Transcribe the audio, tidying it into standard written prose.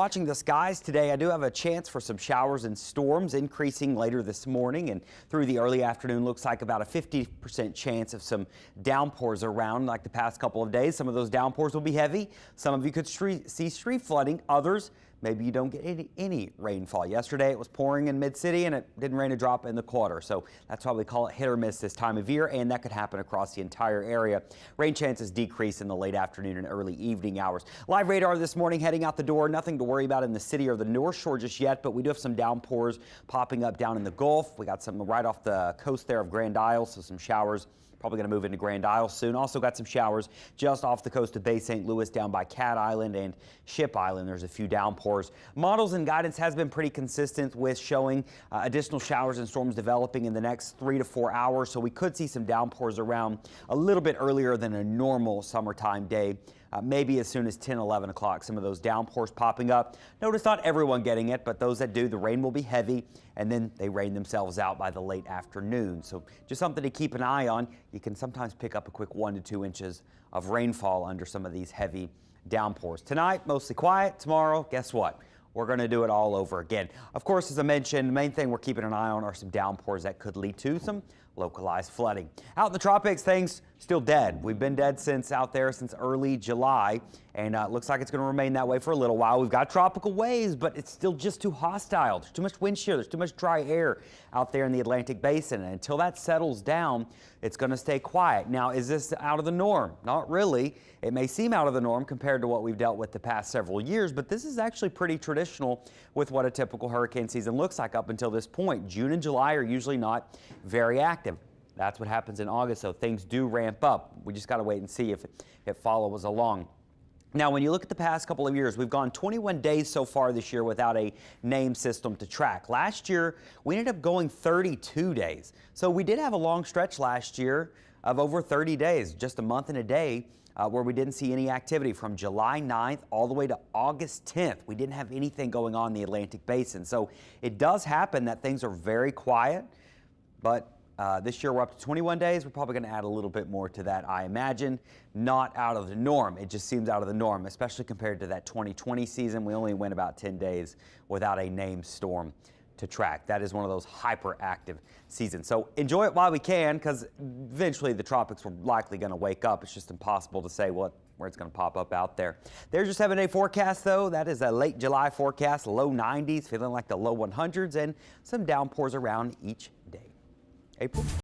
Watching the skies today, I do have a chance for some showers and storms increasing later this morning and through the early afternoon. Looks like about a 50% chance of some downpours around like the past couple of days. Some of those downpours will be heavy. Some of you could see street flooding. Others, maybe you don't get any rainfall. Yesterday it was pouring in mid-city and it didn't rain a drop in the quarter. So that's why we call it hit or miss this time of year, and that could happen across the entire area. Rain chances decrease in the late afternoon and early evening hours. Live radar this morning heading out the door. Nothing to worry about in the city or the North Shore just yet, but we do have some downpours popping up down in the Gulf. We got some right off the coast there of Grand Isle, so some showers. Probably going to move into Grand Isle soon. Also got some showers just off the coast of Bay St. Louis down by Cat Island and Ship Island. There's a few downpours. Models and guidance has been pretty consistent with showing additional showers and storms developing in the next 3 to 4 hours. So we could see some downpours around a little bit earlier than a normal summertime day. Maybe as soon as 10, 11 o'clock, some of those downpours popping up. Notice not everyone getting it, but those that do, the rain will be heavy, and then they rain themselves out by the late afternoon. So just something to keep an eye on. You can sometimes pick up a quick 1 to 2 inches of rainfall under some of these heavy downpours. Tonight, mostly quiet. Tomorrow, guess what? We're going to do it all over again. Of course, as I mentioned, the main thing we're keeping an eye on are some downpours that could lead to some localized flooding. Out in the tropics, things still dead. We've been dead out there since early July, and it looks like it's going to remain that way for a little while. We've got tropical waves, but it's still just too hostile. There's too much wind shear. There's too much dry air out there in the Atlantic Basin. And until that settles down, it's going to stay quiet. Now, is this out of the norm? Not really. It may seem out of the norm compared to what we've dealt with the past several years, but this is actually pretty traditional with what a typical hurricane season looks like up until this point. June and July are usually not very active. That's what happens in August, so things do ramp up. We just got to wait and see if it follows along. Now, when you look at the past couple of years, we've gone 21 days so far this year without a name system to track. Last year, we ended up going 32 days. So we did have a long stretch last year of over 30 days, just a month and a day, where we didn't see any activity from July 9th all the way to August 10th. We didn't have anything going on in the Atlantic Basin. So it does happen that things are very quiet, but this year we're up to 21 days. We're probably going to add a little bit more to that, I imagine. Not out of the norm. It just seems out of the norm, especially compared to that 2020 season. We only went about 10 days without a named storm to track. That is one of those hyperactive seasons. So enjoy it while we can, because eventually the tropics are likely going to wake up. It's just impossible to say where it's going to pop up out there. There's your 7-day forecast, though. That is a late July forecast, low 90s, feeling like the low 100s, and some downpours around each day. April.